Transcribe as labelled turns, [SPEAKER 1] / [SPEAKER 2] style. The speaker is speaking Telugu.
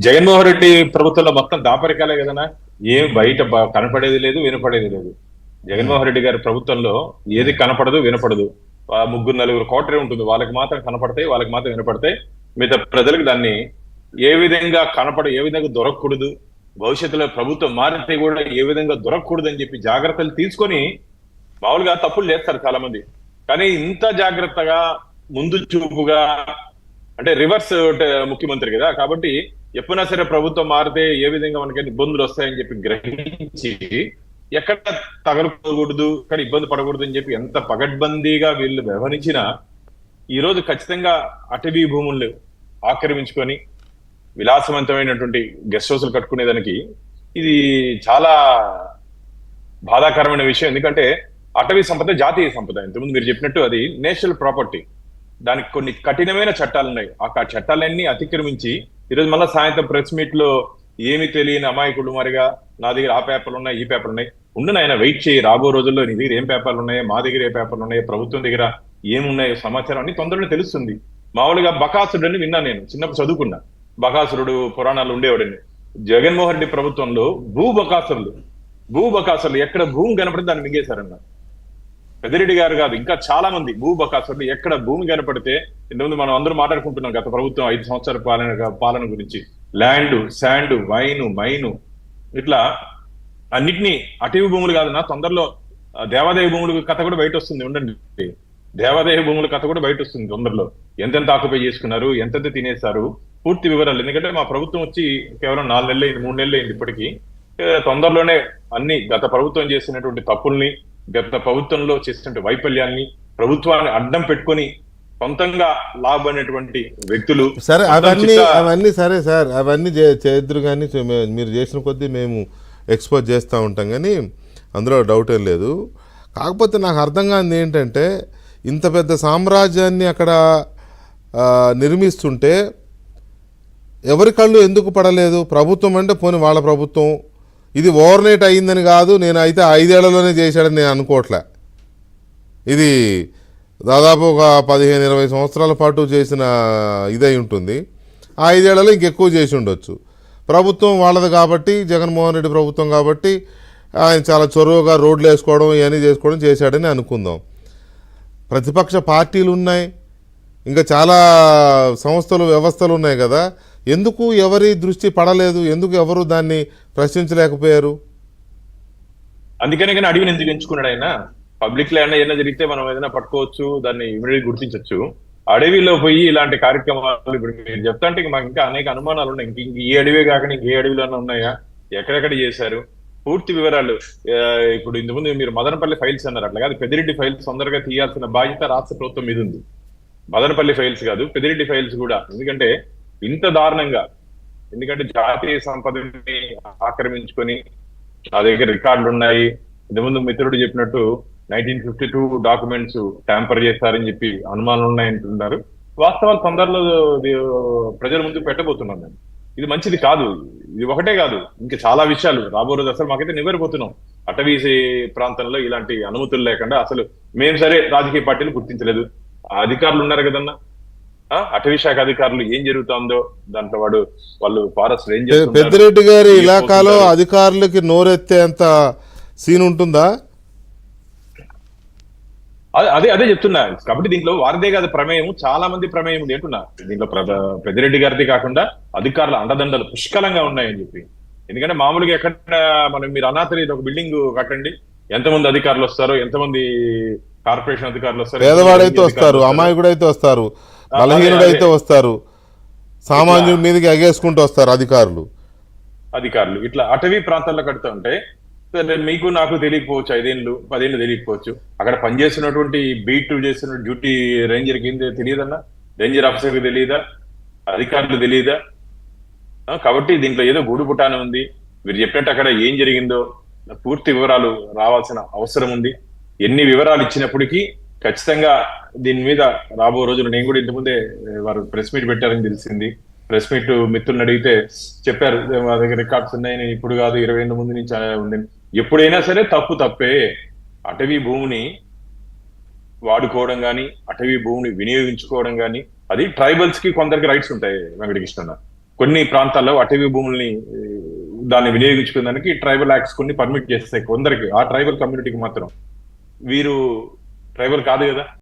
[SPEAKER 1] జగన్మోహన్ రెడ్డి ప్రభుత్వంలో మొత్తం దాపరికాలే కదనా. ఏం బయట కనపడేది లేదు, వినపడేది లేదు.
[SPEAKER 2] ఉమ్,
[SPEAKER 1] జగన్మోహన్ రెడ్డి గారి ప్రభుత్వంలో ఏది
[SPEAKER 2] ఉమ్,
[SPEAKER 1] కనపడదు, వినపడదు. ముగ్గురు నలుగురు కోటరే ఉంటుంది, వాళ్ళకి మాత్రం కనపడతాయి, వాళ్ళకి మాత్రం వినపడతాయి. మిగతా ప్రజలకు దాన్ని ఏ విధంగా ఏ విధంగా దొరకకూడదు, భవిష్యత్తులో ప్రభుత్వం మారితే కూడా ఏ విధంగా దొరకకూడదు అని చెప్పి జాగ్రత్తలు తీసుకొని మామూలుగా తప్పులు చేస్తారు చాలా మంది. కానీ ఇంత జాగ్రత్తగా, ముందు చూపుగా, అంటే రివర్స్ ముఖ్యమంత్రి కదా, కాబట్టి ఎప్పుడైనా సరే ప్రభుత్వం మారితే ఏ విధంగా మనకి ఇబ్బందులు వస్తాయని చెప్పి గ్రహించి ఎక్కడ తగలకూడదు, ఎక్కడ ఇబ్బంది పడకూడదు అని చెప్పి ఎంత పగడ్బందీగా వీళ్ళు వ్యవహరించినా ఈ రోజు ఖచ్చితంగా అటవీ భూములు ఆక్రమించుకొని విలాసవంతమైనటువంటి గెస్ట్ హౌస్లు కట్టుకునేదానికి ఇది చాలా బాధాకరమైన విషయం. ఎందుకంటే అటవీ సంపద జాతీయ సంపద. ఇంతకుముందు మీరు చెప్పినట్టు అది నేషనల్ ప్రాపర్టీ. దానికి కొన్ని కఠినమైన చట్టాలు ఉన్నాయి. ఆ చట్టాలన్నీ అతిక్రమించి ఈరోజు మళ్ళీ సాయంత్రం ప్రెస్ మీట్ లో ఏమి తెలియని అమాయకుడు మరిగా నా దగ్గర ఆ పేపర్లు ఉన్నాయి, ఈ పేపర్లు ఉన్నాయి. ఉండు నాయన, వెయిట్ చేయి. రాబో రోజుల్లో నీ దగ్గర ఏం పేపర్లు ఉన్నాయో, మా దగ్గర ఏ పేపర్లు ఉన్నాయో, ప్రభుత్వం దగ్గర ఏమున్నాయో సమాచారం అన్ని తొందరలో తెలుస్తుంది. మామూలుగా బకాసురుడు అని విన్నా, నేను చిన్నప్పుడు చదువుకున్నా. బకాసురుడు పురాణాలు ఉండేవాడని. జగన్మోహన్ రెడ్డి ప్రభుత్వంలో భూ బకాసురులు ఎక్కడ భూమి కనపడితే దాన్ని మింగేశారన్న. పెద్దిరెడ్డి గారు కాదు, ఇంకా చాలా మంది భూబకాసురులు ఎక్కడ భూమి కనపడితే. ఇంతకుముందు మనం అందరూ మాట్లాడుకుంటున్నాం గత ప్రభుత్వం 5 సంవత్సరాల పాలన గురించి. ల్యాండ్, శాండ్, వైను, మైను, ఇట్లా అన్నిటినీ అటవీ భూములు కాదన్నా. తొందరలో దేవాదాయ భూముల కథ కూడా బయట వస్తుంది, ఉండండి. దేవాదాయ భూముల కథ కూడా బయట వస్తుంది తొందరలో. ఎంతెంత ఆక్యుపై చేసుకున్నారు, ఎంతెంత తినేశారు, పూర్తి వివరాలు. ఎందుకంటే మా ప్రభుత్వం వచ్చి కేవలం 4 నెలలు అయింది, 3 నెలలు అయింది ఇప్పటికీ. తొందరలోనే అన్ని గత ప్రభుత్వం చేసినటువంటి తప్పుల్ని, గత ప్రభుత్వంలో చేసినటువంటి వైఫల్యాన్ని, ప్రభుత్వాన్ని అడ్డం పెట్టుకొని సొంతంగా లాభమైనటువంటి వ్యక్తులు.
[SPEAKER 2] సరే అవన్నీ సరే సార్, అవన్నీ చేద్దరు కానీ మీరు చేసిన కొద్దీ మేము ఎక్స్పోజ్ చేస్తూ ఉంటాం, కానీ అందులో డౌట్ ఏం లేదు. కాకపోతే నాకు అర్థం కానిది ఏంటంటే, ఇంత పెద్ద సామ్రాజ్యాన్ని అక్కడ నిర్మిస్తుంటే ఎవరి కళ్ళు ఎందుకు పడలేదు? ప్రభుత్వం అంటే పోనీ వాళ్ళ ప్రభుత్వం, ఇది ఓవర్ నైట్ అయ్యిందని కాదు. నేను అయితే 5 ఏళ్లలోనే చేశాడని నేను అనుకోవట్లే. ఇది దాదాపు ఒక 15-20 సంవత్సరాల పాటు చేసిన ఇదై ఉంటుంది. ఆ 5 ఏళ్లలో ఇంకెక్కువ చేసి ఉండొచ్చు. ప్రభుత్వం వాళ్ళది కాబట్టి, జగన్మోహన్ రెడ్డి ప్రభుత్వం కాబట్టి ఆయన చాలా చొరవగా రోడ్లు వేసుకోవడం, ఇవన్నీ చేసుకోవడం చేశాడని అనుకుందాం. ప్రతిపక్ష పార్టీలు ఉన్నాయి, ఇంకా చాలా సంస్థలు, వ్యవస్థలు ఉన్నాయి కదా. ఎందుకు ఎవరి దృష్టి పడలేదు? ఎందుకు ఎవరు దాన్ని ప్రశ్నించలేకపోయారు?
[SPEAKER 1] అందుకనే కానీ అడవిని ఎందుకు ఎంచుకున్నాడు ఆయన? పబ్లిక్ ల్యాండ్ ఏదైనా జరిగితే మనం ఏదైనా పట్టుకోవచ్చు, దాన్ని ఇమీడియట్ గుర్తించవచ్చు. అడవిలో పోయి ఇలాంటి కార్యక్రమాలు ఇప్పుడు మీరు చెప్తా అంటే మాకు ఇంకా అనేక అనుమానాలు ఉన్నాయి. ఇంక ఈ అడవే కాకుండా ఇంక ఏ అడవిలోనే ఉన్నాయా, ఎక్కడెక్కడ చేశారు, పూర్తి వివరాలు. ఇప్పుడు ఇంతకుముందు మీరు మదనపల్లి ఫైల్స్ అన్నారు, అట్లా కాదు. పెద్దిరెడ్డి ఫైల్స్ తొందరగా తీయాల్సిన బాధ్యత రాష్ట్ర ప్రభుత్వం మీద ఉంది. మదనపల్లి ఫైల్స్ కాదు, పెద్దిరెడ్డి ఫైల్స్ కూడా. ఎందుకంటే ఇంత దారుణంగా, ఎందుకంటే జాతీయ సంపదని ఆక్రమించుకొని నా దగ్గర రికార్డులు ఉన్నాయి. ఇంతకుముందు మిత్రుడు చెప్పినట్టు 1952 డాక్యుమెంట్స్ ట్యాంపర్ చేస్తారని చెప్పి అనుమానాలు ఉన్నాయంటున్నారు. వాస్తవాలు తొందరలో ప్రజల ముందు పెట్టబోతున్నాం నేను. ఇది మంచిది కాదు. ఇది ఒకటే కాదు, ఇంకా చాలా విషయాలు రాబో రోజు. అసలు మాకైతే నివ్వెరపోతున్నాం. అటవీ ప్రాంతంలో ఇలాంటి అనుమతులు లేకుండా అసలు మేము సరే రాజకీయ పార్టీలు గుర్తించలేదు. ఆ అధికారులు ఉన్నారు కదన్నా, అటవీ శాఖ అధికారులు, ఏం జరుగుతుందో దాంట్లో వాళ్ళు ఫారెస్ట్ రేంజర్స్.
[SPEAKER 2] పెద్దిరెడ్డి గారి ఇలాకాలో అధికారులకి నోరెత్తేంత సీన్ ఉంటుందా?
[SPEAKER 1] అదే చెప్తున్నా. కాబట్టి దీంట్లో వారిదే కాదు ప్రమేయం, చాలా మంది ప్రమేయం ఉంది అంటున్నా. దీంట్లో పెద్దిరెడ్డి గారిది కాకుండా అధికారుల అండదండలు పుష్కలంగా ఉన్నాయని చెప్పి. ఎందుకంటే మామూలుగా ఎక్కడ మీరు అనాథరి ఒక బిల్డింగ్ కట్టండి, ఎంతమంది అధికారులు వస్తారో, ఎంతమంది కార్పొరేషన్ అధికారులు వస్తారు,
[SPEAKER 2] పేదవాడైతే వస్తారు, అమాయకుడైతే వస్తారు, బలహీనుడైతే వస్తారు, సామాన్యుడి మీదకి ఎగేసుకుంటూ వస్తారు అధికారులు.
[SPEAKER 1] ఇట్లా అటవీ ప్రాంతాల్లో కడుతూ ఉంటే మీకు నాకు తెలియకపోవచ్చు, 5 ఏళ్ళు 10 ఏళ్ళు తెలియకపోవచ్చు. అక్కడ పనిచేస్తున్నటువంటి బీట్ చేస్తున్న డ్యూటీ రేంజర్కి ఏం తెలియదన్నా? రేంజర్ ఆఫీసర్కి తెలియదా? అధికారులు తెలియదా? కాబట్టి దీంట్లో ఏదో గూడు పుటానే ఉంది. మీరు చెప్పినట్టు అక్కడ ఏం జరిగిందో పూర్తి వివరాలు రావాల్సిన అవసరం ఉంది. ఎన్ని వివరాలు ఇచ్చినప్పటికీ ఖచ్చితంగా దీని మీద రాబో రోజులు, నేను కూడా ఇంతకుముందే వారు ప్రెస్ మీట్ పెట్టారని తెలిసింది. ప్రెస్ మీట్ మిత్రులను అడిగితే చెప్పారు, మా దగ్గర రికార్డ్స్ ఉన్నాయి, ఇప్పుడు కాదు 20 ఏళ్ళ ముందు నుంచి ఉంది. ఎప్పుడైనా సరే తప్పే. అటవీ భూమిని వాడుకోవడం కానీ, అటవీ భూమిని వినియోగించుకోవడం కానీ, అది ట్రైబల్స్ కి కొందరికి రైట్స్ ఉంటాయి వెంకటకృష్ణ. కొన్ని ప్రాంతాల్లో అటవీ భూముల్ని దాన్ని వినియోగించుకునేదానికి ట్రైబల్ యాక్ట్స్ కొన్ని పర్మిట్ చేస్తాయి కొందరికి, ఆ ట్రైబల్ కమ్యూనిటీకి మాత్రం. వీరు ట్రైబల్ కాదు కదా.